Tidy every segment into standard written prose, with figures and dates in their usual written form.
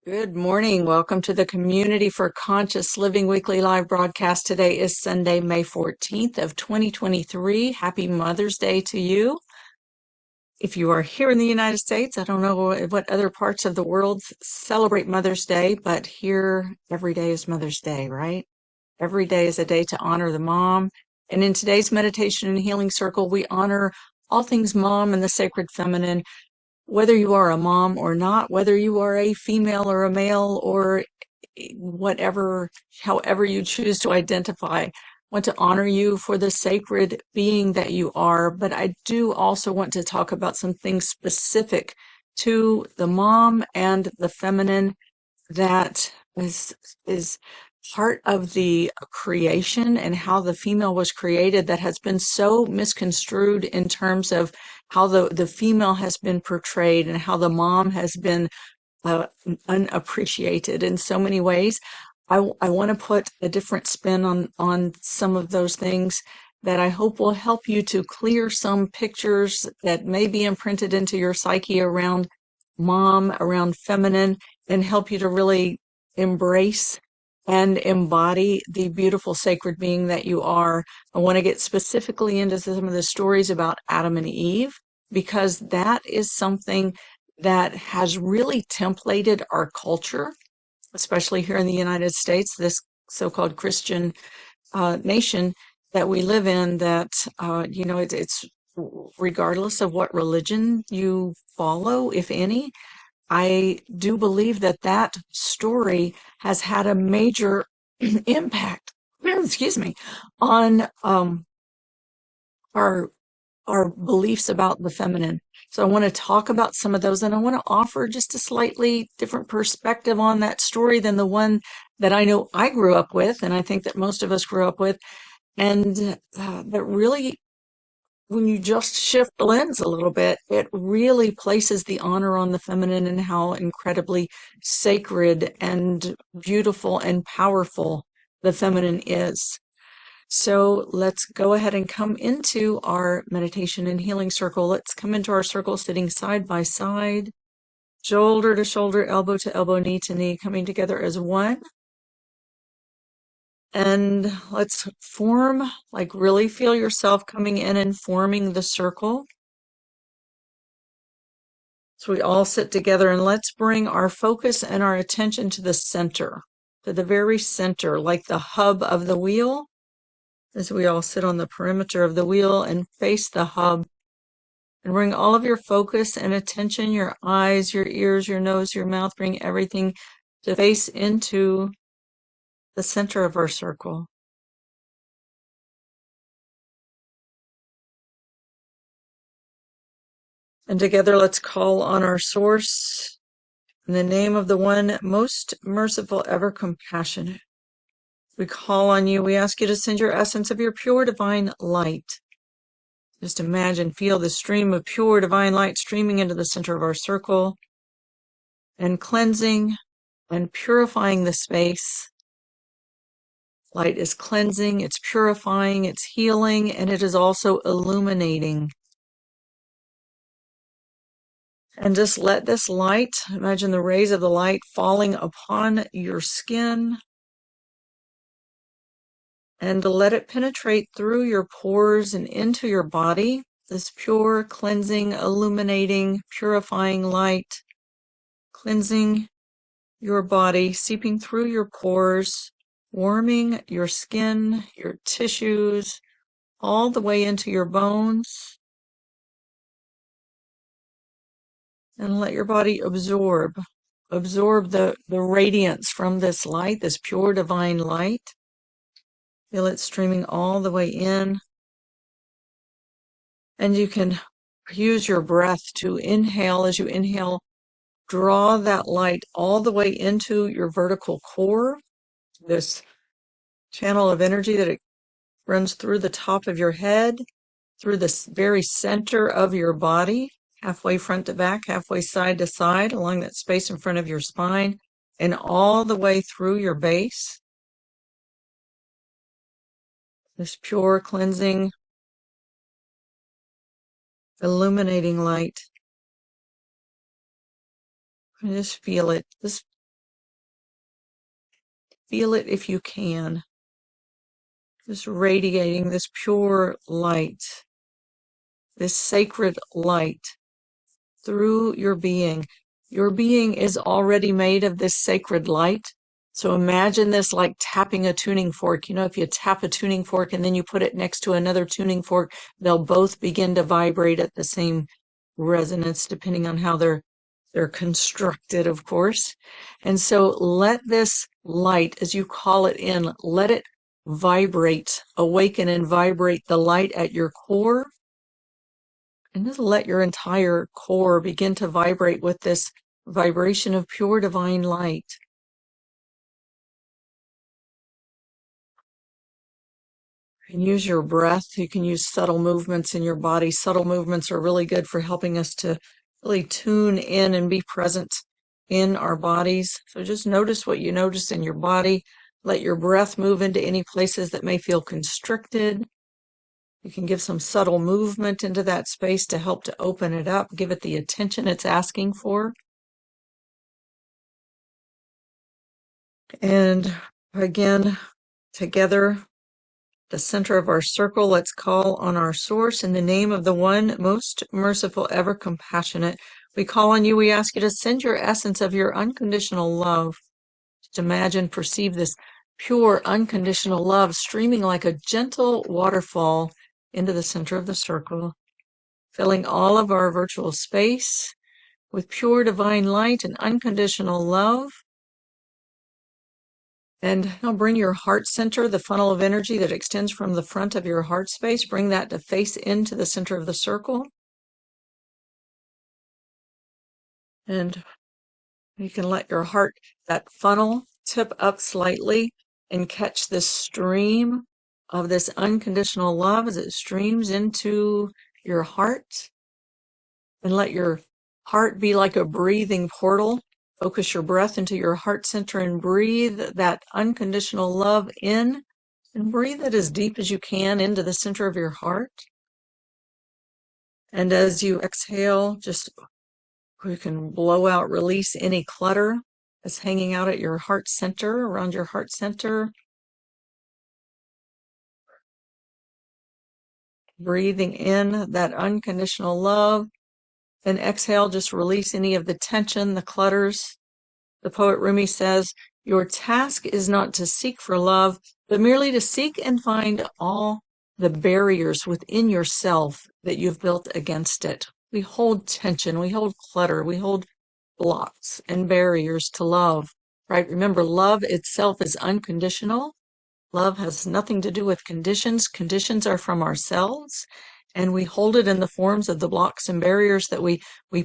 Good morning. Welcome to the Community for Conscious Living weekly live broadcast. Today is Sunday, May 14th of 2023. Happy Mother's Day to you. If you are here in the United States, I don't know what other parts of the world celebrate Mother's Day, but here every day is Mother's Day, right? Every day is a day to honor the mom. And in today's meditation and healing circle, we honor all things mom and the sacred feminine, whether you are a mom or not, whether you are a female or a male or whatever, however you choose to identify. I want to honor you for the sacred being that you are, but I do also want to talk about some things specific to the mom and the feminine that is part of the creation and how the female was created that has been so misconstrued in terms of how the female has been portrayed and how the mom has been uh, unappreciated in so many ways. I want to put a different spin on some of those things that I hope will help you to clear some pictures that may be imprinted into your psyche around mom, around feminine, and help you to really embrace and embody the beautiful sacred being that you are. I want to get specifically into some of the stories about Adam and Eve because that is something that has really templated our culture, especially here in the United States, this so-called Christian nation that we live in, that, it's regardless of what religion you follow, if any, I do believe that that story has had a major impact, excuse me, on our our beliefs about the feminine. So I want to talk about some of those, and I want to offer just a slightly different perspective on that story than the one that I know I grew up with, and I think that most of us grew up with, and that really, when you just shift the lens a little bit, it really places the honor on the feminine and how incredibly sacred and beautiful and powerful the feminine is. So let's go ahead and come into our meditation and healing circle. Let's come into our circle sitting side by side, shoulder to shoulder, elbow to elbow, knee to knee, coming together as one. And let's form, like really feel yourself coming in and forming the circle. So we all sit together, and let's bring our focus and our attention to the center, to the very center, like the hub of the wheel, as we all sit on the perimeter of the wheel and face the hub. And bring all of your focus and attention, your eyes, your ears, your nose, your mouth, bring everything to face into the center of our circle. And together let's call on our source in the name of the one most merciful, ever compassionate. We call on you. We ask you to send your essence of your pure divine light. Just imagine, feel the stream of pure divine light streaming into the center of our circle and cleansing and purifying the space. Light is cleansing, it's purifying, it's healing, and it is also illuminating. And just let this light, imagine the rays of the light falling upon your skin, and to let it penetrate through your pores and into your body. This pure, cleansing, illuminating, purifying light, cleansing your body, seeping through your pores, warming your skin, your tissues, all the way into your bones. And let your body absorb the radiance from this light, this pure divine light. Feel it streaming all the way in. And you can use your breath to inhale. As you inhale, draw that light all the way into your vertical core, this channel of energy that it runs through the top of your head, through the very center of your body, halfway front to back, halfway side to side, along that space in front of your spine, and all the way through your base. This pure, cleansing, illuminating light. And just feel it. Just Feel it if you can. Just radiating this pure light, this sacred light through your being. Your being is already made of this sacred light. So imagine this like tapping a tuning fork. You know, if you tap a tuning fork and then you put it next to another tuning fork, they'll both begin to vibrate at the same resonance, depending on how they're constructed, of course. And so let this light, as you call it in, let it vibrate, awaken and vibrate the light at your core. And just let your entire core begin to vibrate with this vibration of pure divine light. You can use your breath. You can use subtle movements in your body. Subtle movements are really good for helping us to really tune in and be present in our bodies. So just notice what you notice in your body. Let your breath move into any places that may feel constricted. You can give some subtle movement into that space to help to open it up, give it the attention it's asking for. And again, together, the center of our circle, let's call on our source in the name of the one most merciful, ever compassionate. We call on you, we ask you to send your essence of your unconditional love. Just imagine, perceive this pure, unconditional love streaming like a gentle waterfall into the center of the circle, filling all of our virtual space with pure divine light and unconditional love. And now bring your heart center, the funnel of energy that extends from the front of your heart space, bring that to face into the center of the circle. And you can let your heart, that funnel, tip up slightly and catch this stream of this unconditional love as it streams into your heart. And let your heart be like a breathing portal. Focus your breath into your heart center and breathe that unconditional love in, and breathe it as deep as you can into the center of your heart. And as you exhale, just you can blow out, release any clutter that's hanging out at your heart center, around your heart center. Breathing in that unconditional love. Then exhale, just release any of the tension, the clutters. The poet Rumi says, your task is not to seek for love, but merely to seek and find all the barriers within yourself that you've built against it. We hold tension, we hold clutter, we hold blocks and barriers to love, right? Remember, love itself is unconditional. Love has nothing to do with conditions. Conditions are from ourselves, and we hold it in the forms of the blocks and barriers that we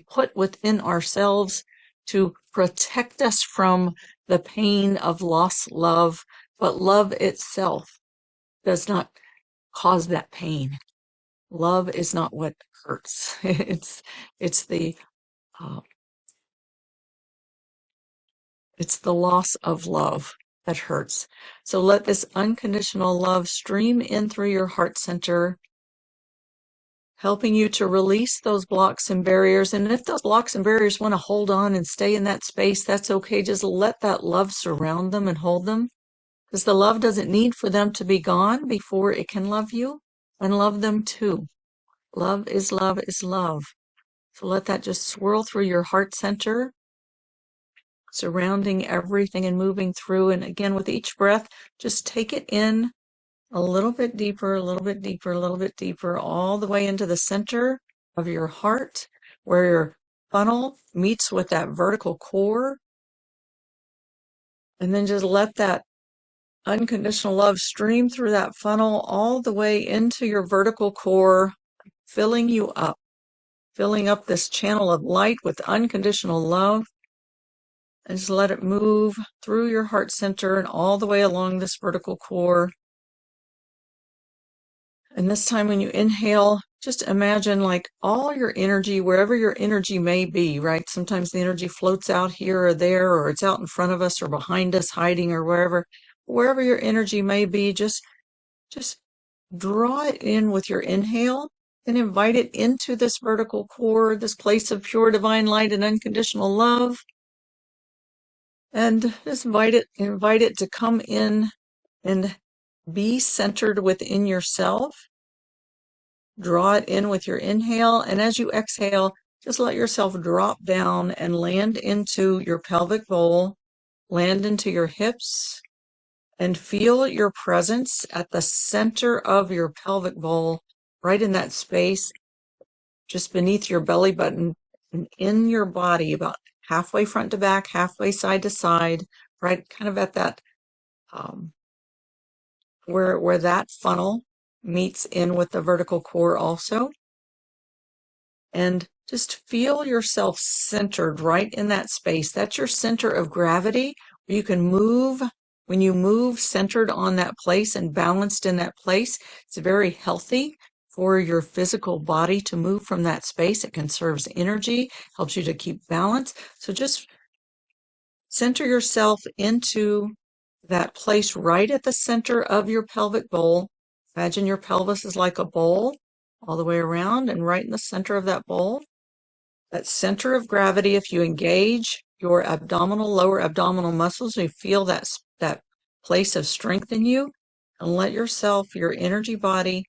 put within ourselves to protect us from the pain of lost love. But love itself does not cause that pain. Love is not what hurts. It's the loss of love that hurts. So let this unconditional love stream in through your heart center, helping you to release those blocks and barriers. And if those blocks and barriers want to hold on and stay in that space, that's okay. Just let that love surround them and hold them, because the love doesn't need for them to be gone before it can love you and love them too. Love is love is love. So let that just swirl through your heart center, surrounding everything and moving through. And again, with each breath, just take it in a little bit deeper, a little bit deeper, a little bit deeper, all the way into the center of your heart, where your funnel meets with that vertical core. And then just let that unconditional love stream through that funnel all the way into your vertical core, filling you up, filling up this channel of light with unconditional love. And just let it move through your heart center and all the way along this vertical core. And this time when you inhale, just imagine like all your energy, wherever your energy may be, right? Sometimes the energy floats out here or there, or it's out in front of us or behind us, hiding or wherever. Wherever your energy may be, just draw it in with your inhale and invite it into this vertical core, this place of pure divine light and unconditional love. And just invite it to come in and be centered within yourself. Draw it in with your inhale, and as you exhale, just let yourself drop down and land into your pelvic bowl, land into your hips, and feel your presence at the center of your pelvic bowl, right in that space, just beneath your belly button and in your body, about halfway front to back, halfway side to side, right kind of at that where that funnel meets in with the vertical core also. And just feel yourself centered right in that space. That's your center of gravity. You can move. When you move centered on that place and balanced in that place, it's very healthy for your physical body to move from that space. It conserves energy, helps you to keep balance. So just center yourself into that place right at the center of your pelvic bowl. Imagine your pelvis is like a bowl all the way around, and right in the center of that bowl, that center of gravity, if you engage your lower abdominal muscles, you feel that place of strength in you, and let yourself, your energy body,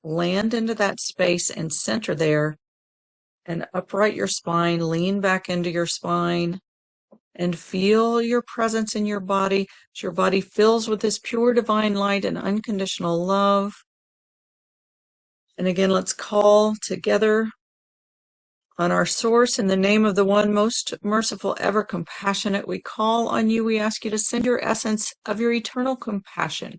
land into that space and center there, and upright your spine, lean back into your spine, and feel your presence in your body as your body fills with this pure divine light and unconditional love. And again, let's call together on our source, in the name of the one most merciful, ever compassionate. We call on you. We ask you to send your essence of your eternal compassion.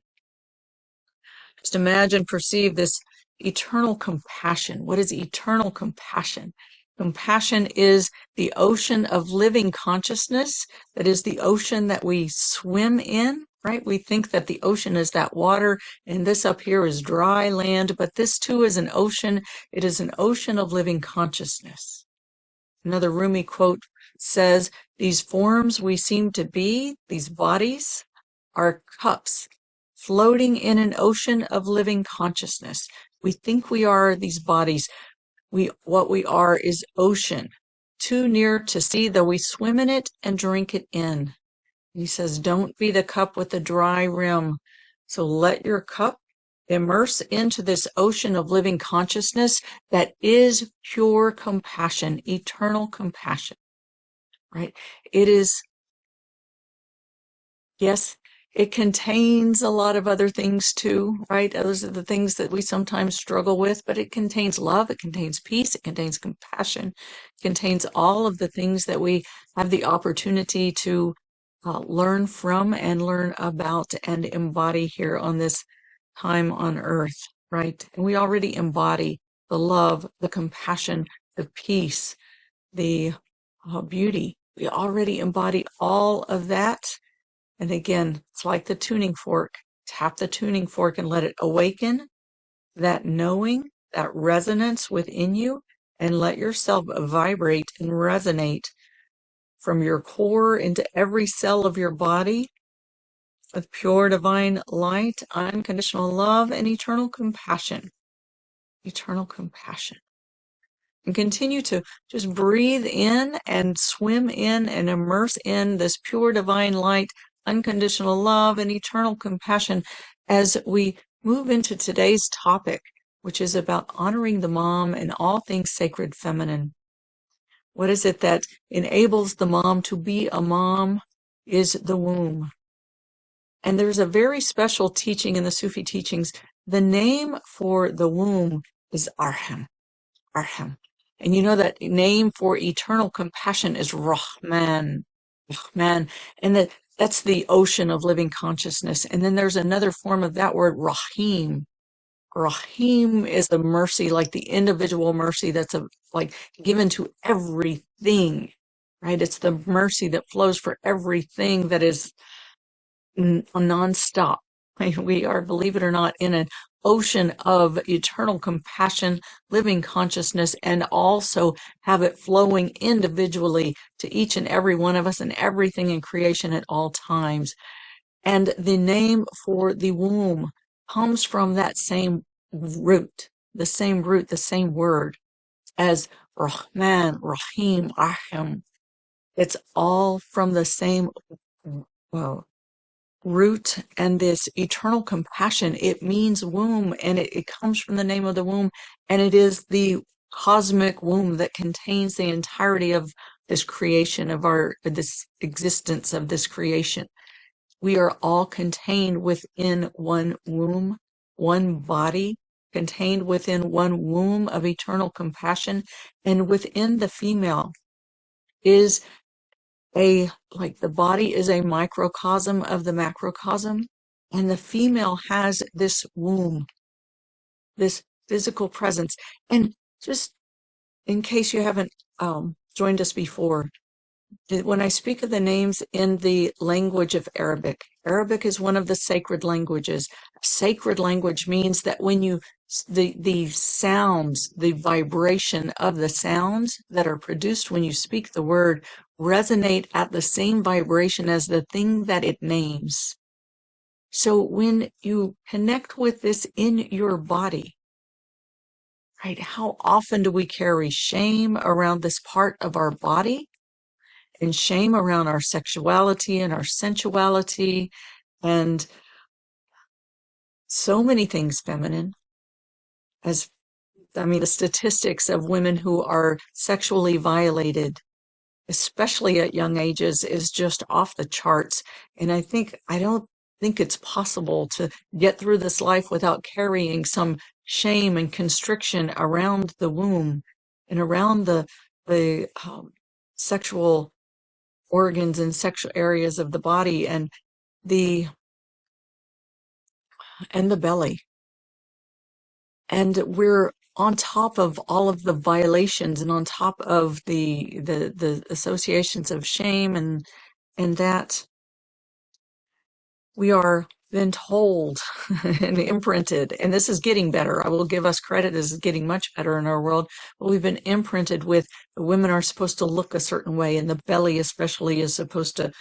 Just imagine, perceive this eternal compassion. What is eternal compassion? Compassion is the ocean of living consciousness. That is the ocean that we swim in, right? We think that the ocean is that water and this up here is dry land, but this too is an ocean. It is an ocean of living consciousness. Another Rumi quote says, "These forms we seem to be, these bodies, are cups floating in an ocean of living consciousness." We think we are these bodies. What we are is ocean, too near to see, though we swim in it and drink it in. He says, don't be the cup with the dry rim. So let your cup immerse into this ocean of living consciousness that is pure compassion, eternal compassion, right? It is, yes, it contains a lot of other things too, right? Those are the things that we sometimes struggle with, but it contains love, it contains peace, it contains compassion, it contains all of the things that we have the opportunity to learn from and learn about and embody here on this time on earth, right? And we already embody the love, the compassion, the peace, the beauty. We already embody all of that. And again, it's like the tuning fork. Tap the tuning fork and let it awaken that knowing, that resonance within you, and let yourself vibrate and resonate from your core into every cell of your body with pure divine light, unconditional love, and eternal compassion. Eternal compassion. And continue to just breathe in and swim in and immerse in this pure divine light, unconditional love, and eternal compassion as we move into today's topic, which is about honoring the mom and all things sacred feminine. What is it that enables the mom to be a mom? Is the womb. And there's a very special teaching in the Sufi teachings. The name for the womb is Arham. Arham. And you know that name for eternal compassion is Rahman. Rahman. And that's the ocean of living consciousness. And then there's another form of that word, Rahim. Rahim is the mercy, like the individual mercy that's like given to everything, right? It's the mercy that flows for everything that is nonstop. We are, believe it or not, in an ocean of eternal compassion, living consciousness, and also have it flowing individually to each and every one of us and everything in creation at all times. And the name for the womb comes from that same root, the same word as Rahman, Rahim, Ahim. It's all from the same uh, root and this eternal compassion. It means womb, and it comes from the name of the womb, and it is the cosmic womb that contains the entirety of this creation, of this existence of this creation. We are all contained within one womb, one body, contained within one womb of eternal compassion, and within the female is like the body is a microcosm of the macrocosm, and the female has this womb, this physical presence. And just in case you haven't joined us before, when I speak of the names in the language of Arabic, Arabic is one of the sacred languages. Sacred language means that when the sounds, the vibration of the sounds that are produced when you speak the word resonate at the same vibration as the thing that it names. So when you connect with this in your body, right, how often do we carry shame around this part of our body? And shame around our sexuality and our sensuality and so many things feminine. The statistics of women who are sexually violated, especially at young ages, is just off the charts. And I don't think it's possible to get through this life without carrying some shame and constriction around the womb and around the sexual organs and sexual areas of the body the the belly. And we're on top of all of the violations and on top of the associations of shame and that we are then told and imprinted, and this is getting better. I will give us credit, this is getting much better in our world, but we've been imprinted with the women are supposed to look a certain way, and the belly especially is supposed to,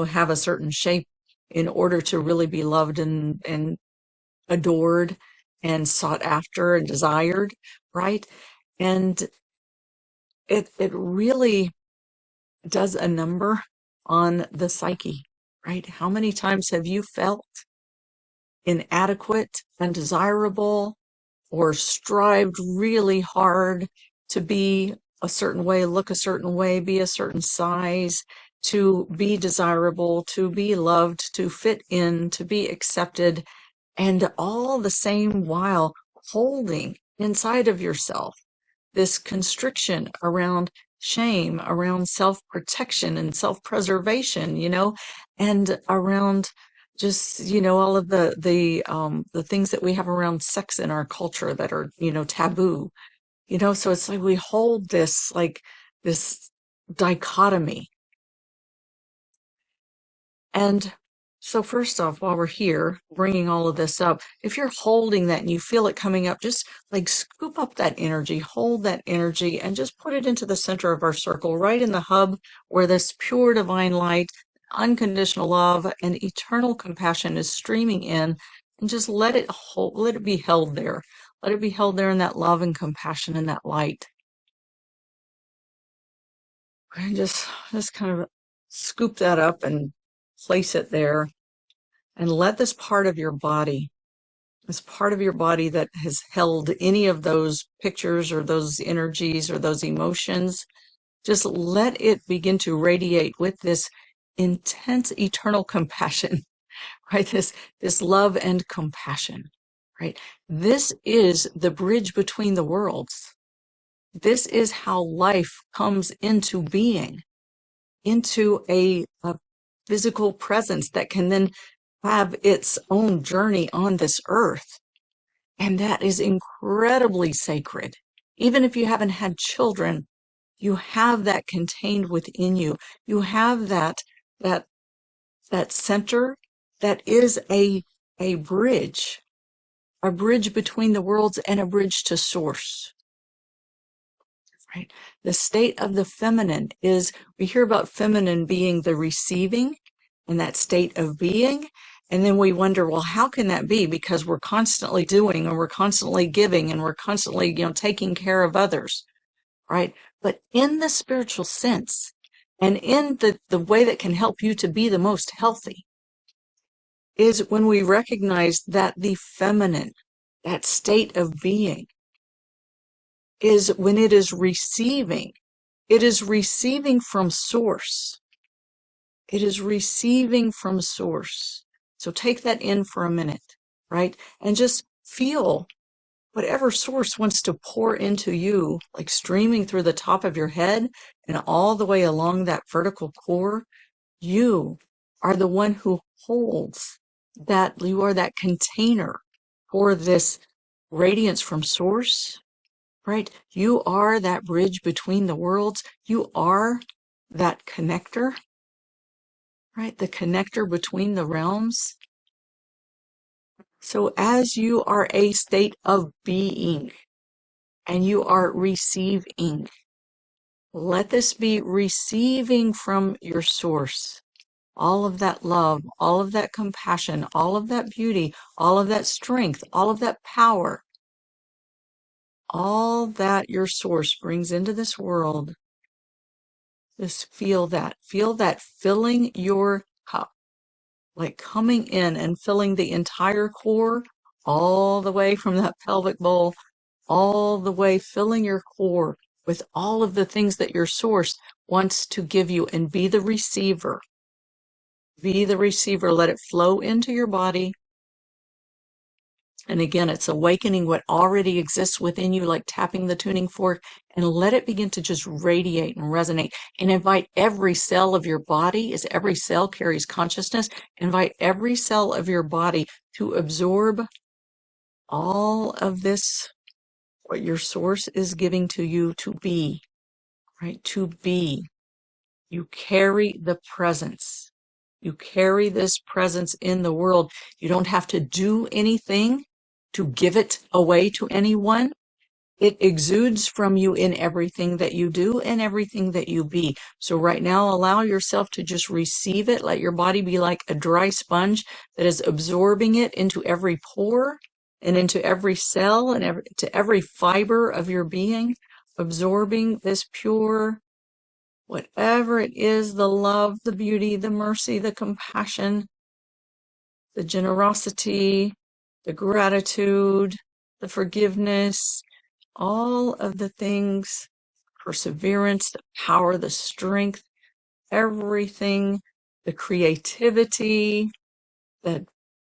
have a certain shape in order to really be loved and adored and sought after and desired, right? And it really does a number on the psyche, right? How many times have you felt inadequate, undesirable, or strived really hard to be a certain way, look a certain way, be a certain size, to be desirable, to be loved, to fit in, to be accepted, and all the same while holding inside of yourself this constriction around shame, around self-protection and self-preservation, and around just, all of the things that we have around sex in our culture that are, taboo, so it's like we hold this, like this dichotomy. And so first off, while we're here bringing all of this up, if you're holding that and you feel it coming up, just like scoop up that energy, hold that energy, and just put it into the center of our circle, right in the hub where this pure divine light, unconditional love, and eternal compassion is streaming in, and just let it be held there. Let it be held there in that love and compassion and that light. And just kind of scoop that up and place it there. And let this part of your body, this part of your body that has held any of those pictures or those energies or those emotions, just let it begin to radiate with this intense eternal compassion, right? This love and compassion, right? This is the bridge between the worlds. This is how life comes into being, into a physical presence that can then have its own journey on this earth. And that is incredibly sacred. Even if you haven't had children, you have that contained within you. You have that center that is a bridge, a bridge between the worlds and a bridge to source. Right? The state of the feminine is, we hear about feminine being the receiving and that state of being. And then we wonder, well, how can that be? Because we're constantly doing and we're constantly giving and we're constantly, taking care of others, right? But in the spiritual sense, And in the way that can help you to be the most healthy is when we recognize that the feminine, that state of being, is when it is receiving from source. It is receiving from source. So take that in for a minute, right? And just feel whatever source wants to pour into you, like streaming through the top of your head and all the way along that vertical core. You are the one who holds that. You are that container for this radiance from source, right? You are that bridge between the worlds. You are that connector, right? The connector between the realms. So as you are a state of being and you are receiving, let this be receiving from your source. All of that love, all of that compassion, all of that beauty, all of that strength, all of that power, all that your source brings into this world. Just feel that filling your cup, like coming in and filling the entire core, all the way from that pelvic bowl, all the way filling your core with all of the things that your source wants to give you, and be the receiver. Be the receiver. Let it flow into your body. And again, it's awakening what already exists within you, like tapping the tuning fork, and let it begin to just radiate and resonate. And invite every cell of your body, as every cell carries consciousness, invite every cell of your body to absorb all of this, what your source is giving to you to be, right? To be. You carry the presence. You carry this presence in the world. You don't have to do anything to give it away to anyone. It exudes from you in everything that you do and everything that you be. So right now, allow yourself to just receive it. Let your body be like a dry sponge that is absorbing it into every pore and into every cell and to every fiber of your being, absorbing this pure, whatever it is, the love, the beauty, the mercy, the compassion, the generosity, the gratitude, the forgiveness, all of the things, perseverance, the power, the strength, everything, the creativity, the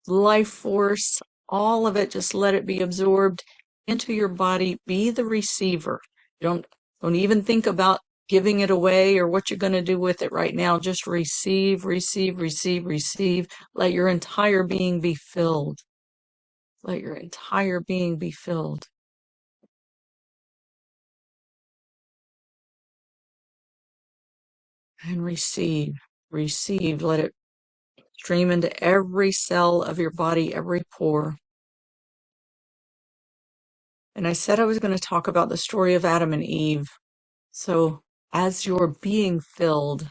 life force, all of it, just let it be absorbed into your body. Be the receiver. Don't even think about giving it away or what you're going to do with it right now. Just receive, receive, receive, receive. Let your entire being be filled. Let your entire being be filled. And receive, receive. Let it stream into every cell of your body, every pore. And I said I was going to talk about the story of Adam and Eve. So as you're being filled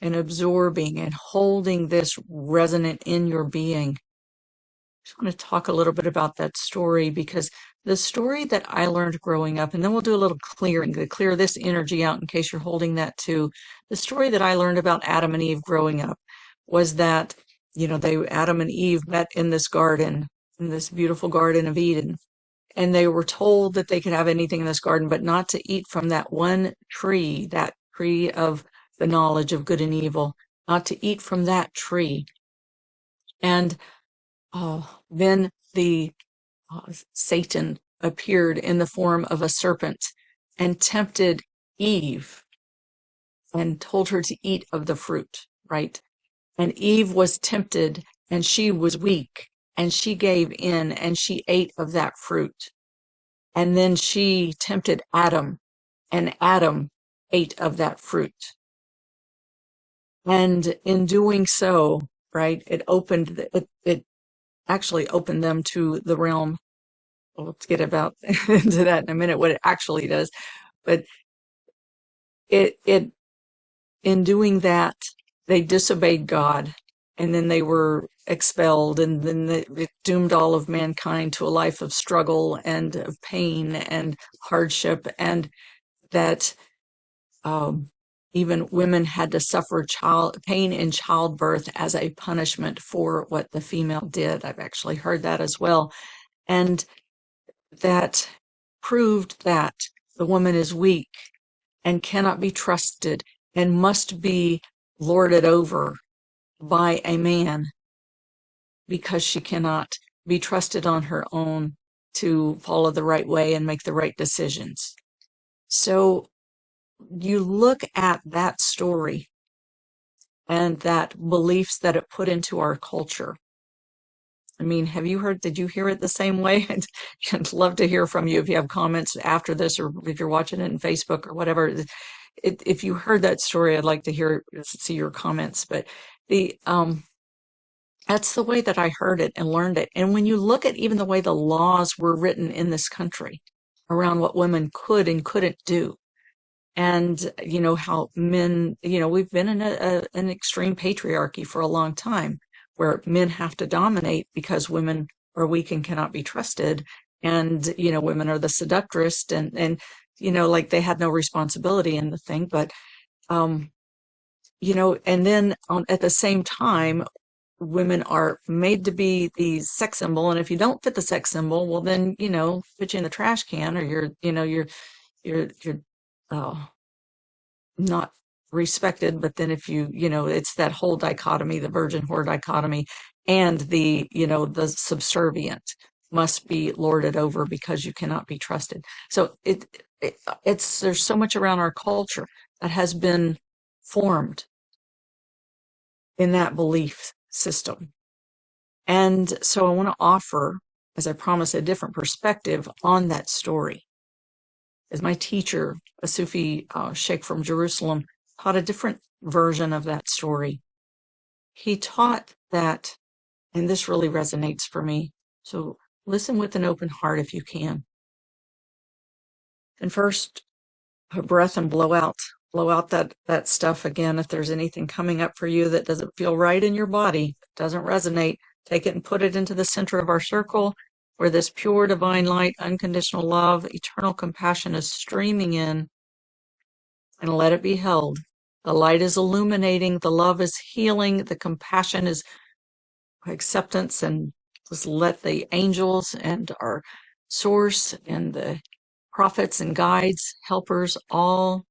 and absorbing and holding this resonant in your being, I just want to talk a little bit about that story, because the story that I learned growing up, and then we'll do a little clearing to clear this energy out in case you're holding that too. The story that I learned about Adam and Eve growing up was that, Adam and Eve met in this garden, in this beautiful Garden of Eden. And they were told that they could have anything in this garden, but not to eat from that one tree, that tree of the knowledge of good and evil, not to eat from that tree. And then the Satan appeared in the form of a serpent and tempted Eve and told her to eat of the fruit, right? And Eve was tempted and she was weak and she gave in and she ate of that fruit. And then she tempted Adam, and Adam ate of that fruit. And in doing so, right, it actually opened them to the realm. Well, let's get about into that in a minute, what it actually does. But it in doing that, they disobeyed God, and then they were expelled, and then it doomed all of mankind to a life of struggle and of pain and hardship, and that even women had to suffer pain in childbirth as a punishment for what the female did. I've actually heard that as well. And that proved that the woman is weak and cannot be trusted and must be lorded over by a man because she cannot be trusted on her own to follow the right way and make the right decisions. So you look at that story and that beliefs that it put into our culture. I mean, did you hear it the same way? I'd love to hear from you if you have comments after this, or if you're watching it in Facebook or whatever. If you heard that story, I'd like to see your comments. But that's the way that I heard it and learned it. And when you look at even the way the laws were written in this country around what women could and couldn't do, and how men, we've been in an extreme patriarchy for a long time, where men have to dominate because women are weak and cannot be trusted, and women are the seductress, and like they had no responsibility in the thing. But and then at the same time, women are made to be the sex symbol, and if you don't fit the sex symbol, well then put you in the trash can, or you're not respected. But then if it's that whole dichotomy, the virgin whore dichotomy, and the subservient must be lorded over because you cannot be trusted. So there's so much around our culture that has been formed in that belief system. And so I want to offer, as I promised, a different perspective on that story. As my teacher, a Sufi sheikh from Jerusalem, taught a different version of that story. He taught that, and this really resonates for me, so listen with an open heart if you can. And first, a breath and blow out that stuff again. If there's anything coming up for you that doesn't feel right in your body, doesn't resonate, take it and put it into the center of our circle, where this pure divine light, unconditional love, eternal compassion is streaming in, and let it be held. The light is illuminating, the love is healing, the compassion is acceptance, and just let the angels and our source and the prophets and guides, helpers, all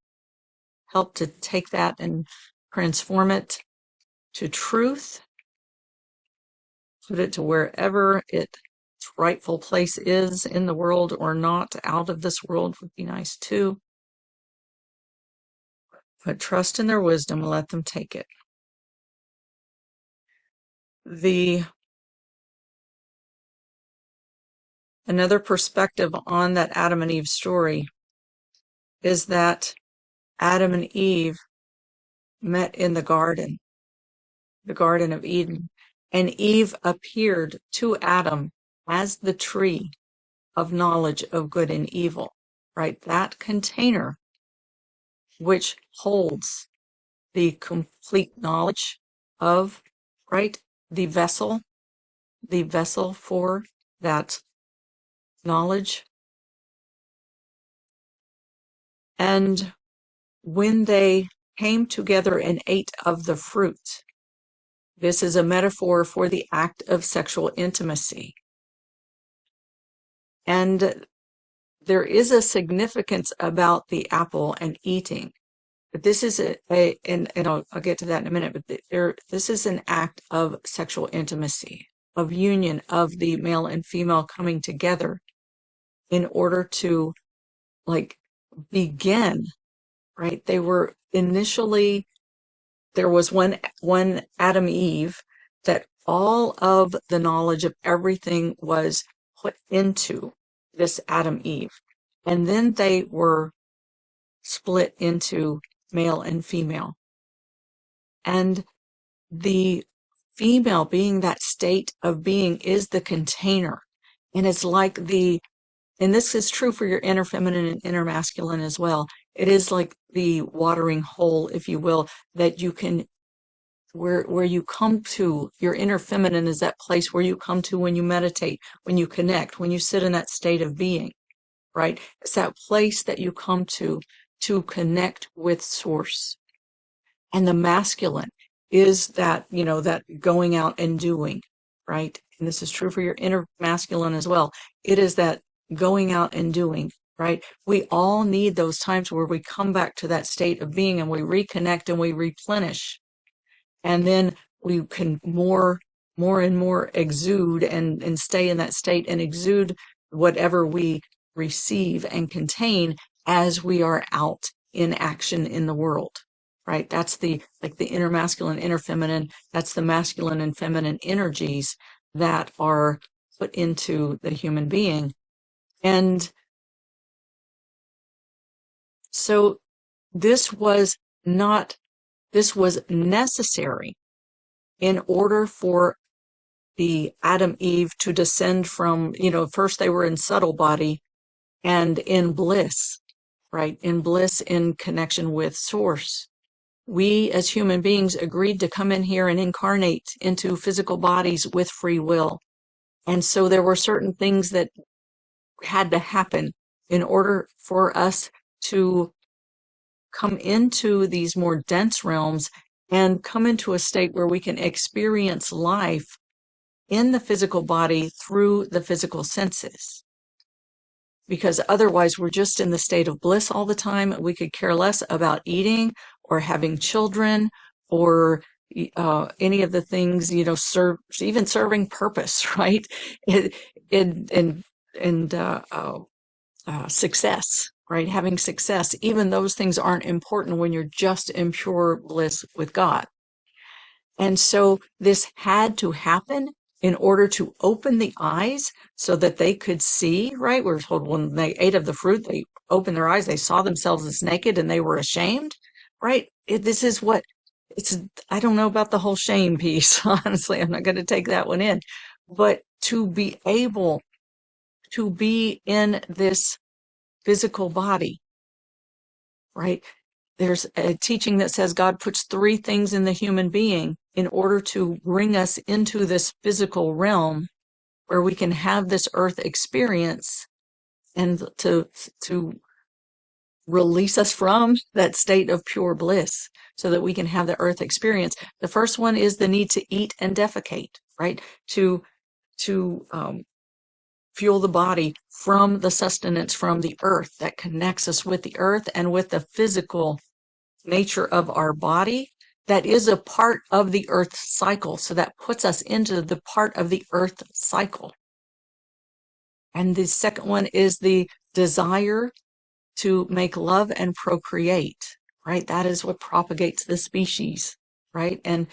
help to take that and transform it to truth, put it to wherever its rightful place is in the world, or not out of this world would be nice too. But trust in their wisdom and let them take it. Another perspective on that Adam and Eve story is that Adam and Eve met in the Garden of Eden, and Eve appeared to Adam as the tree of knowledge of good and evil, right? That container which holds the complete knowledge of, right? The vessel for that knowledge. And when they came together and ate of the fruit, this is a metaphor for the act of sexual intimacy. And there is a significance about the apple and eating. But this is and I'll get to that in a minute, but this is an act of sexual intimacy, of union of the male and female coming together in order to begin, right? They were initially, there was one Adam Eve that all of the knowledge of everything was put into this Adam Eve. And then they were split into male and female. And the female, being that state of being, is the container. And it's like and this is true for your inner feminine and inner masculine as well. It is like the watering hole, if you will, that you can, where you come to. Your inner feminine is that place where you come to when you meditate, when you connect, when you sit in that state of being, right? It's that place that you come to connect with source. And the masculine is that, that going out and doing, right? And this is true for your inner masculine as well. It is that going out and doing, right? We all need those times where we come back to that state of being and we reconnect and we replenish. And then we can more and more exude and stay in that state and exude whatever we receive and contain as we are out in action in the world. Right? That's the inner masculine, inner feminine. That's the masculine and feminine energies that are put into the human being. And so this was necessary in order for the Adam Eve to descend from, first they were in subtle body and in bliss, right? In bliss, in connection with source. We as human beings agreed to come in here and incarnate into physical bodies with free will. And so there were certain things that had to happen in order for us to come into these more dense realms and come into a state where we can experience life in the physical body through the physical senses. Because otherwise we're just in the state of bliss all the time. We could care less about eating or having children or any of the things, even serving purpose, right? Success, right? Having success, even those things aren't important when you're just in pure bliss with God. And so this had to happen in order to open the eyes so that they could see, right? We're told when they ate of the fruit, they opened their eyes, they saw themselves as naked and they were ashamed, right? This is what it's, I don't know about the whole shame piece, honestly. I'm not going to take that one in. But to be able to be in this physical body, right? There's a teaching that says God puts three things in the human being in order to bring us into this physical realm where we can have this earth experience and to release us from that state of pure bliss so that we can have the earth experience. The first one is the need to eat and defecate, right? To fuel the body from the sustenance from the earth that connects us with the earth and with the physical nature of our body that is a part of the earth cycle. So that puts us into the part of the earth cycle. And the second one is the desire to make love and procreate, right? That is what propagates the species, right? And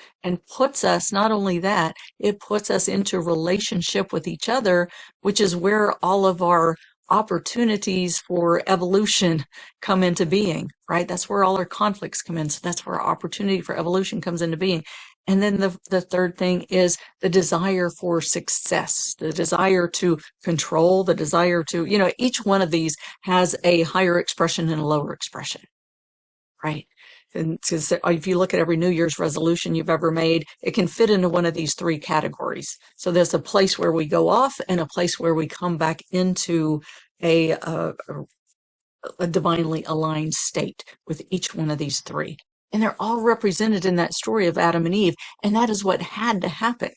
puts us, not only that, it puts us into relationship with each other, which is where all of our opportunities for evolution come into being, right? That's where all our conflicts come in. So that's where opportunity for evolution comes into being. And then the third thing is the desire for success, the desire to control, the desire to, each one of these has a higher expression and a lower expression, right? And if you look at every New Year's resolution you've ever made, it can fit into one of these three categories. So there's a place where we go off and a place where we come back into a divinely aligned state with each one of these three. And they're all represented in that story of Adam and Eve. And that is what had to happen.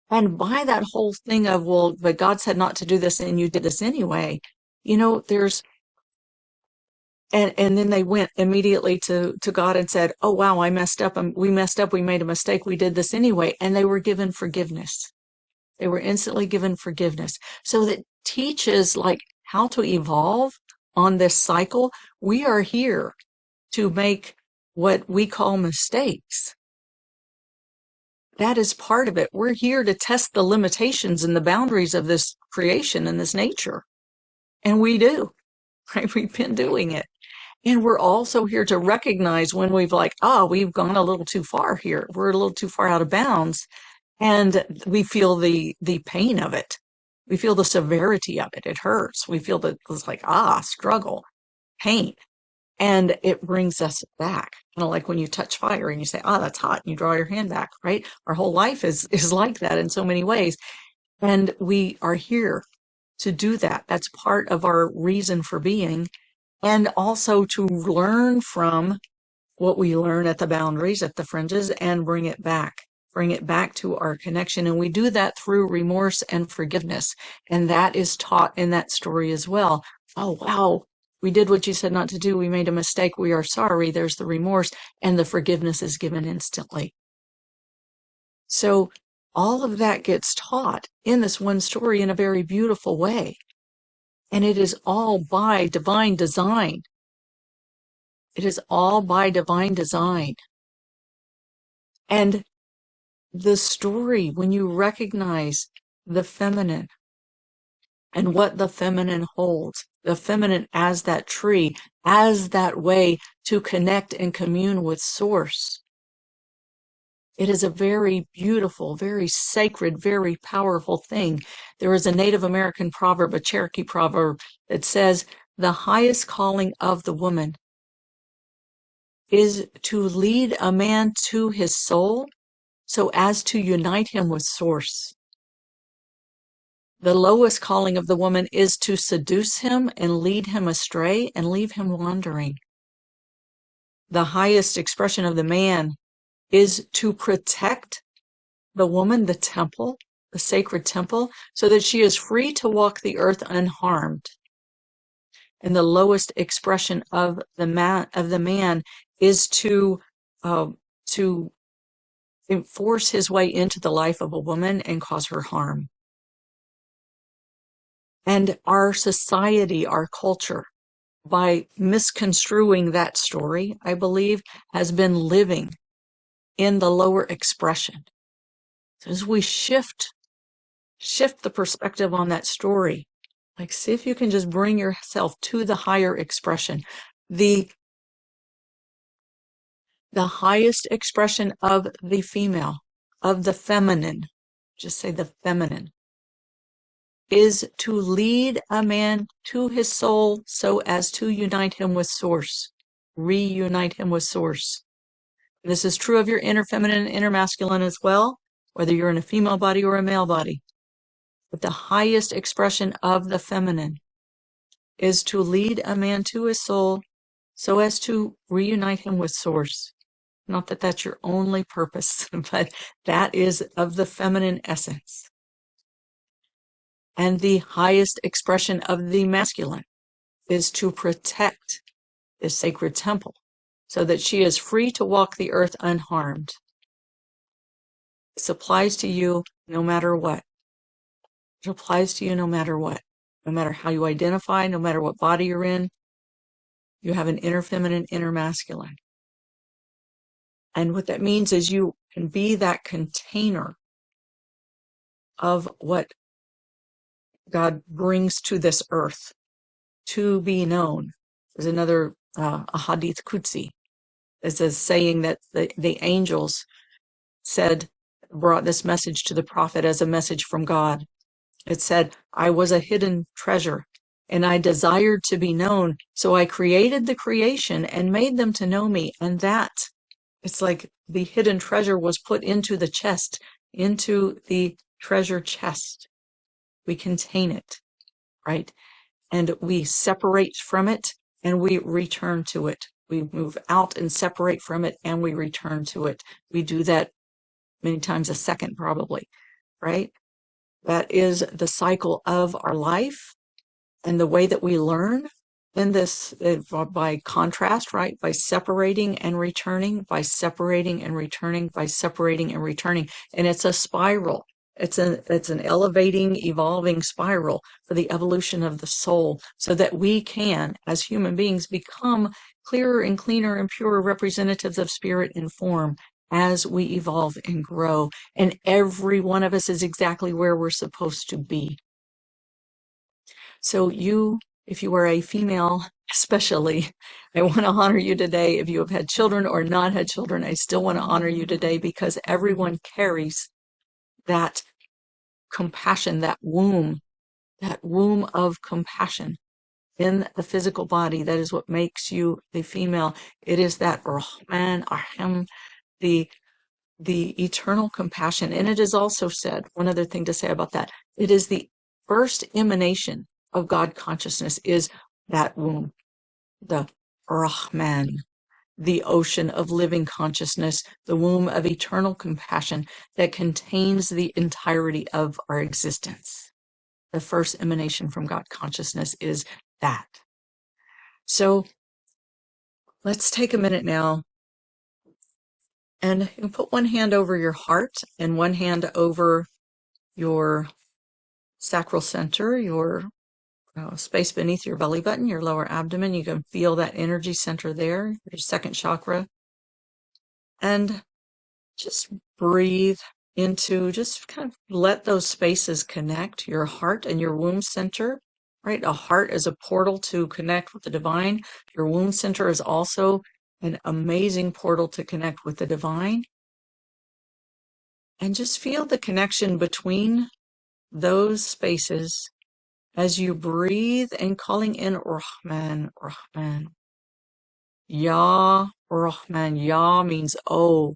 And by that whole thing of, well, but God said not to do this and you did this anyway, there's, and then they went immediately to God and said, oh, wow, I messed up. We messed up. We made a mistake. We did this anyway. And they were given forgiveness. They were instantly given forgiveness. So that teaches like how to evolve on this cycle. We are here to make what we call mistakes. That is part of it. We're here to test the limitations and the boundaries of this creation and this nature. And we do, right? We've been doing it. And we're also here to recognize when we've we've gone a little too far here. We're a little too far out of bounds. And we feel the pain of it. We feel the severity of it. It hurts. We feel that it's struggle, pain. And it brings us back. Kind of like when you touch fire and you say, that's hot, and you draw your hand back, right? Our whole life is like that in so many ways. And we are here to do that. That's part of our reason for being. And also to learn from what we learn at the boundaries, at the fringes, and bring it back. Bring it back to our connection. And we do that through remorse and forgiveness. And that is taught in that story as well. Oh, wow. We did what you said not to do. We made a mistake. We are sorry. There's the remorse, and the forgiveness is given instantly. So all of that gets taught in this one story in a very beautiful way. And it is all by divine design. It is all by divine design. And the story, when you recognize the feminine and what the feminine holds, the feminine as that tree, as that way to connect and commune with Source, it is a very beautiful, very sacred, very powerful thing. There is a Native American proverb, a Cherokee proverb, that says, the highest calling of the woman is to lead a man to his soul so as to unite him with Source. The lowest calling of the woman is to seduce him and lead him astray and leave him wandering. The highest expression of the man is to protect the woman, the temple, the sacred temple, so that she is free to walk the earth unharmed. And the lowest expression of the man is to force his way into the life of a woman and cause her harm. And our society, our culture, by misconstruing that story, I believe, has been living in the lower expression. So as we shift the perspective on that story, like see if you can just bring yourself to the higher expression, the highest expression of the female, of the feminine, just say the feminine, is to lead a man to his soul so as to unite him with Source, reunite him with Source. This is true of your inner feminine and inner masculine as well, whether you're in a female body or a male body. But the highest expression of the feminine is to lead a man to his soul so as to reunite him with Source. Not that that's your only purpose, but that is of the feminine essence. And the highest expression of the masculine is to protect the sacred temple so that she is free to walk the earth unharmed. This applies to you no matter what. It applies to you no matter what. No matter how you identify, no matter what body you're in, you have an inner feminine, inner masculine. And what that means is you can be that container of what God brings to this earth to be known. There's another, a hadith Qudsi. It's a saying that the angels brought this message to the prophet as a message from God. It said, I was a hidden treasure and I desired to be known. So I created the creation and made them to know me. And that, it's like the hidden treasure was put into the chest, into the treasure chest. We contain it, right? And we separate from it and we return to it. We move out and separate from it and we return to it. We do that many times a second, probably, right? That is the cycle of our life and the way that we learn in this by contrast, right? By separating and returning, by separating and returning, by separating and returning. And it's a spiral. It's an elevating, evolving spiral for the evolution of the soul so that we can, as human beings, become clearer and cleaner and purer representatives of spirit and form as we evolve and grow. And every one of us is exactly where we're supposed to be. So if you are a female, especially, I want to honor you today. If you have had children or not had children, I still want to honor you today because everyone carries that compassion, that womb of compassion in the physical body. That is what makes you the female. It is that Rahman, Ahem, the eternal compassion. And it is also said, one other thing to say about that, it is the first emanation of God consciousness is that womb, the Rahman. the ocean of living consciousness, the womb of eternal compassion that contains the entirety of our existence. The first emanation from God consciousness is that. So let's take a minute now and put one hand over your heart and one hand over your sacral center, your space beneath your belly button, your lower abdomen. You can feel that energy center there, your second chakra. And just breathe into, just kind of let those spaces connect, your heart and your womb center, right? A heart is a portal to connect with the divine. Your womb center is also an amazing portal to connect with the divine. And just feel the connection between those spaces as you breathe and calling in Rahman, Rahman. Ya Rahman. Ya means oh,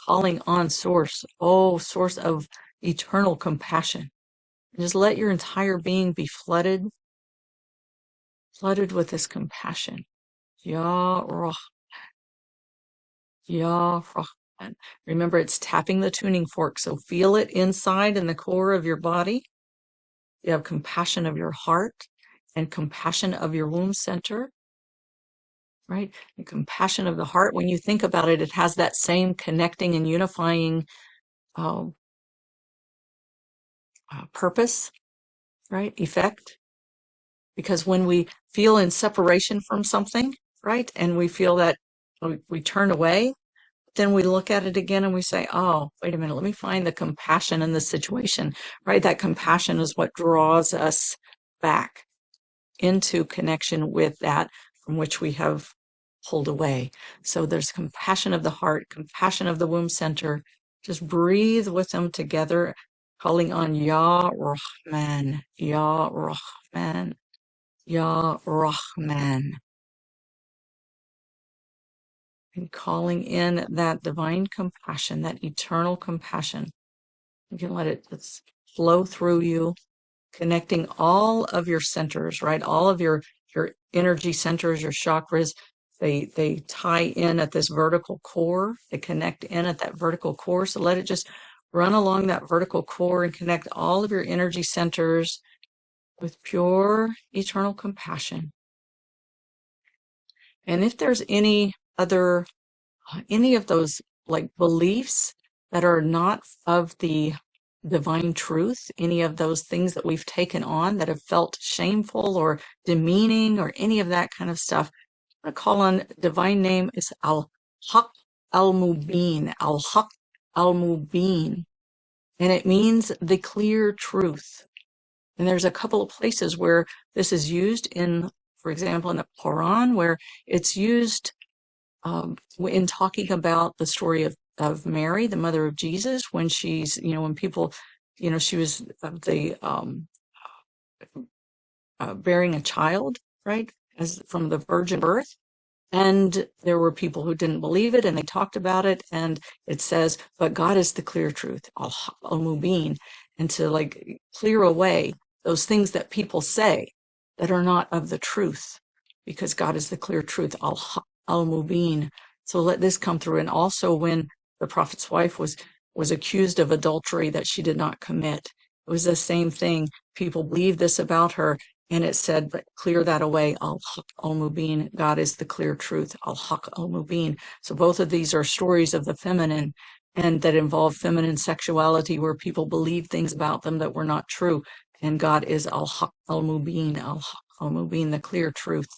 calling on source, oh, source of eternal compassion. Just let your entire being be flooded with this compassion. Ya Rahman. Ya Rahman. Remember, it's tapping the tuning fork, so feel it inside in the core of your body. You have compassion of your heart and compassion of your womb center, right? The compassion of the heart, when you think about it, it has that same connecting and unifying purpose, right? Effect. Because when we feel in separation from something, right, and we feel that we turn away, then we look at it again and we say, oh, wait a minute, let me find the compassion in this situation, right? That compassion is what draws us back into connection with that from which we have pulled away. So there's compassion of the heart, compassion of the womb center. Just breathe with them together, calling on Ya Rahman, Ya Rahman, Ya Rahman. And calling in that divine compassion, that eternal compassion. You can let it just flow through you, connecting all of your centers, right? All of your energy centers, your chakras, they tie in at this vertical core. They connect in at that vertical core. So let it just run along that vertical core and connect all of your energy centers with pure eternal compassion. And if there's any of those like beliefs that are not of the divine truth, any of those things that we've taken on that have felt shameful or demeaning or any of that kind of stuff, I'm going to call on divine name is Al-Haq Al-Mubin, Al-Haq Al-Mubin, and it means the clear truth. And there's a couple of places where this is used in, for example, in the Quran, where it's used in talking about the story of Mary, the mother of Jesus, when she's, when people, she was bearing a child, right, as from the virgin birth. And there were people who didn't believe it, and they talked about it, and it says, but God is the clear truth, al-mubin, and to like clear away those things that people say that are not of the truth, because God is the clear truth, al-mubin. So let this come through. And also when the prophet's wife was accused of adultery that she did not commit, it was the same thing. People believed this about her, and it said, but clear that away. Al-Haq al-Mubin. God is the clear truth. Al-Haq al-Mubin. So both of these are stories of the feminine and that involve feminine sexuality where people believe things about them that were not true. And God is Al-Haq al-Mubin. Al-Haq al-Mubin, the clear truth.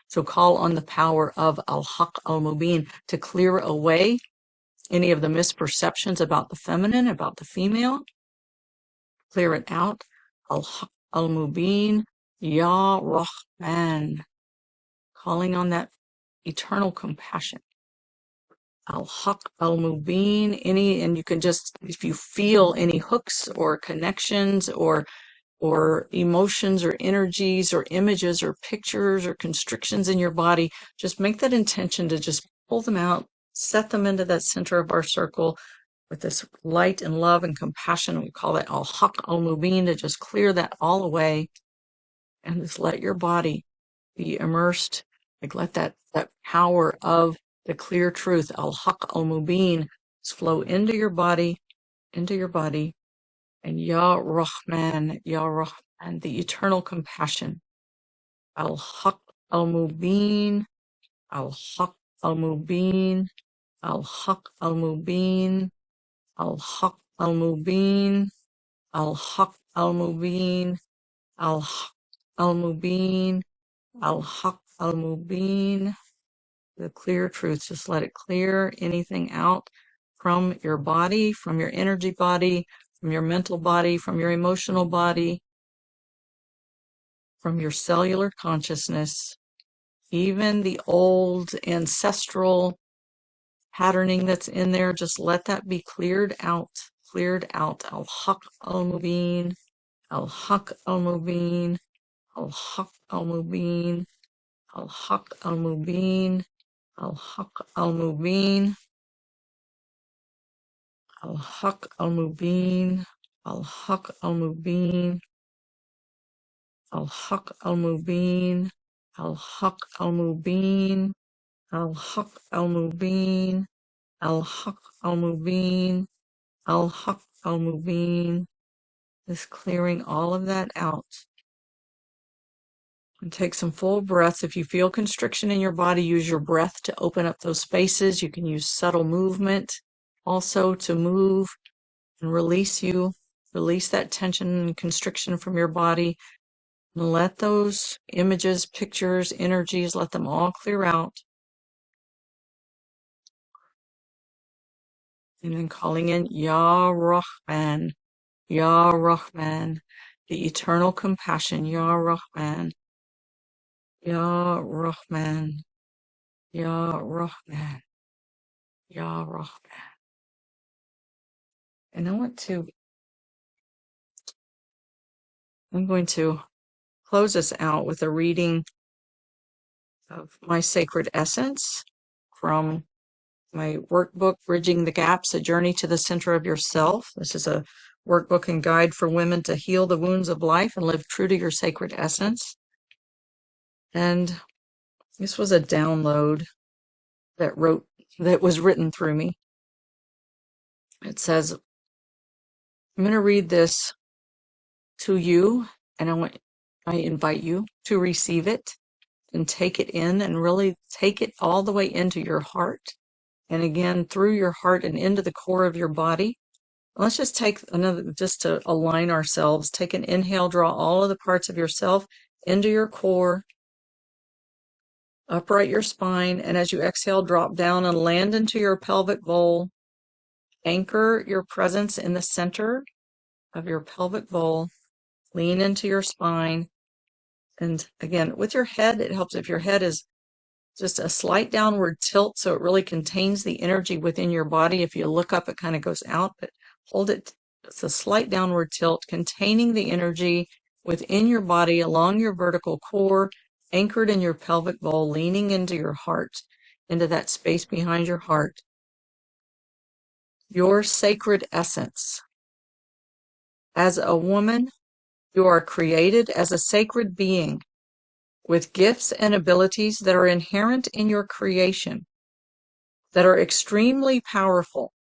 So call on the power of Al-Haq al-Mubin to clear away any of the misperceptions about the feminine, about the female. Clear it out. Al-Haq al-Mubin. Ya Rahman, calling on that eternal compassion. Al-Haq al-Mubin, and you can just, if you feel any hooks or connections or emotions or energies or images or pictures or constrictions in your body, just make that intention to just pull them out, set them into that center of our circle with this light and love and compassion. We call it Al-Haq al-Mubin, to just clear that all away. And just let your body be immersed, like let that power of The clear truth, al-haq al-mubin, flow into your body, and Ya Rahman, the eternal compassion. Al-haq al-mubin, al-haq al-mubin, al-haq al-mubin, al-haq al-mubin, al-haq al-mubin, al-haq al-mubin, al-haq al-mubin. The clear truth, just let it clear anything out from your body, from your energy body, from your mental body, from your emotional body, from your cellular consciousness, even the old ancestral patterning that's in there, just let that be cleared out, Al-Haq al-Mubin, Al-Haq al-Mubin, Al-Haq al-Mubin, Al-Haq al-Mubin, Al-Haq al-Mubin, Al-Haq al-Mubin, Al-Haq al-Mubin, Al-Haq al-Mubin, Al-Haq al-Mubin, Al-Haq al-Mubin, Al-Haq al-Mubin, Al-Haq al-Mubin. Just clearing all of that out. And take some full breaths. If you feel constriction in your body, use your breath to open up those spaces. You can use subtle movement also to move and release that tension and constriction from your body. And let those images, pictures, energies, let them all clear out. And then calling in Ya Rahman, Ya Rahman, the eternal compassion, Ya Rahman, Ya Rahman, Ya Rahman, Ya Rahman. And I'm going to close us out with a reading of my sacred essence from my workbook, Bridging the Gaps, A Journey to the Center of Yourself. This is a workbook and guide for women to heal the wounds of life and live true to your sacred essence. And this was a download that was written through me. It says, I'm going to read this to you, and I invite you to receive it and take it in and really take it all the way into your heart. And again, through your heart and into the core of your body. Let's just take just to align ourselves, take an inhale, draw all of the parts of yourself into your core, upright your spine, and as you exhale, drop down and land into your pelvic bowl. Anchor your presence in the center of your pelvic bowl. Lean into your spine. And again, with your head, it helps if your head is just a slight downward tilt so it really contains the energy within your body. If you look up, it kind of goes out, but hold it. It's a slight downward tilt containing the energy within your body along your vertical core, anchored in your pelvic bowl, leaning into your heart, into that space behind your heart. Your sacred essence. As a woman, you are created as a sacred being with gifts and abilities that are inherent in your creation, that are extremely powerful,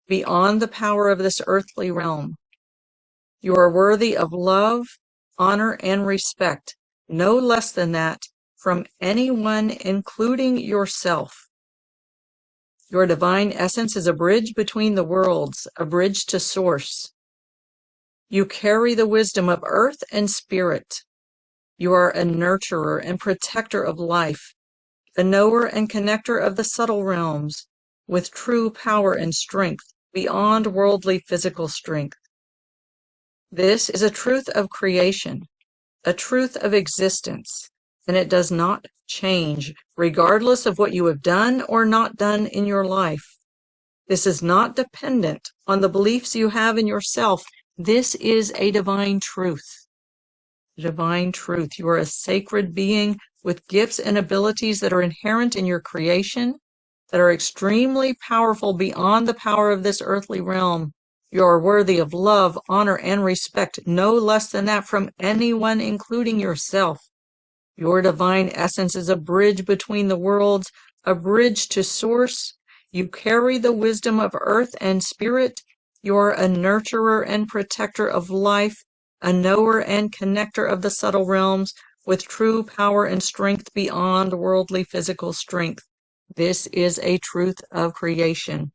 beyond the power of this earthly realm. You are worthy of love, honor, and respect, no less than that, from anyone, including yourself. Your divine essence is a bridge between the worlds, a bridge to source. You carry the wisdom of earth and spirit. You are a nurturer and protector of life, a knower and connector of the subtle realms, with true power and strength beyond worldly physical strength. This is a truth of creation, a truth of existence, and it does not change, regardless of what you have done or not done in your life. This is not dependent on the beliefs you have in yourself. This is a divine truth. Divine truth. You are a sacred being with gifts and abilities that are inherent in your creation, that are extremely powerful beyond the power of this earthly realm. You are worthy of love, honor, and respect, no less than that from anyone, including yourself. Your divine essence is a bridge between the worlds, a bridge to source. You carry the wisdom of earth and spirit. You're a nurturer and protector of life, a knower and connector of the subtle realms with true power and strength beyond worldly physical strength. This is a truth of creation.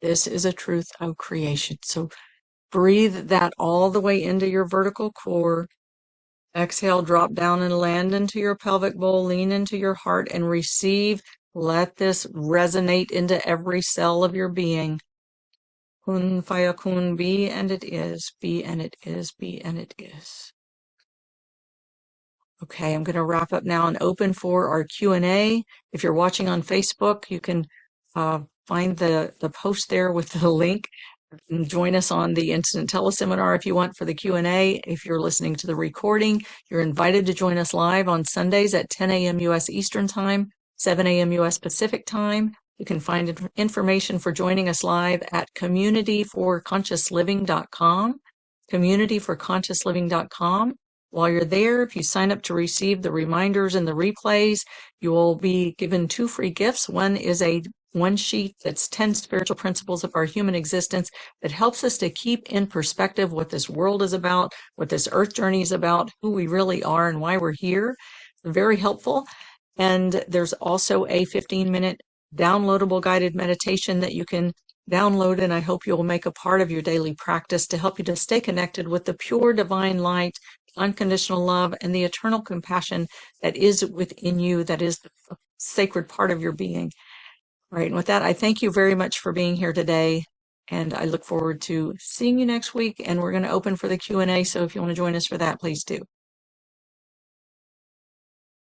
This is a truth of creation. So breathe that all the way into your vertical core. Exhale, drop down and land into your pelvic bowl, lean into your heart and receive. Let this resonate into every cell of your being. Kun fayakun, be and it is, be and it is, be and it is. Okay, I'm going to wrap up now and open for our Q&A. If you're watching on Facebook, you can find the post there with the link. And join us on the instant teleseminar if you want for the Q&A. If you're listening to the recording, you're invited to join us live on Sundays at 10 a.m. U.S. Eastern Time, 7 a.m. U.S. Pacific Time. You can find information for joining us live at communityforconsciousliving.com, communityforconsciousliving.com. While you're there, if you sign up to receive the reminders and the replays, you will be given 2 free gifts. One is a one sheet that's 10 spiritual principles of our human existence that helps us to keep in perspective what this world is about, what this earth journey is about, who we really are and why we're here. Very helpful. And there's also a 15-minute downloadable guided meditation that you can download, and I hope you'll make a part of your daily practice to help you to stay connected with the pure divine light, unconditional love, and the eternal compassion that is within you, that is a sacred part of your being. All right, and with that, I thank you very much for being here today, and I look forward to seeing you next week, and we're going to open for the Q&A, so if you want to join us for that, please do.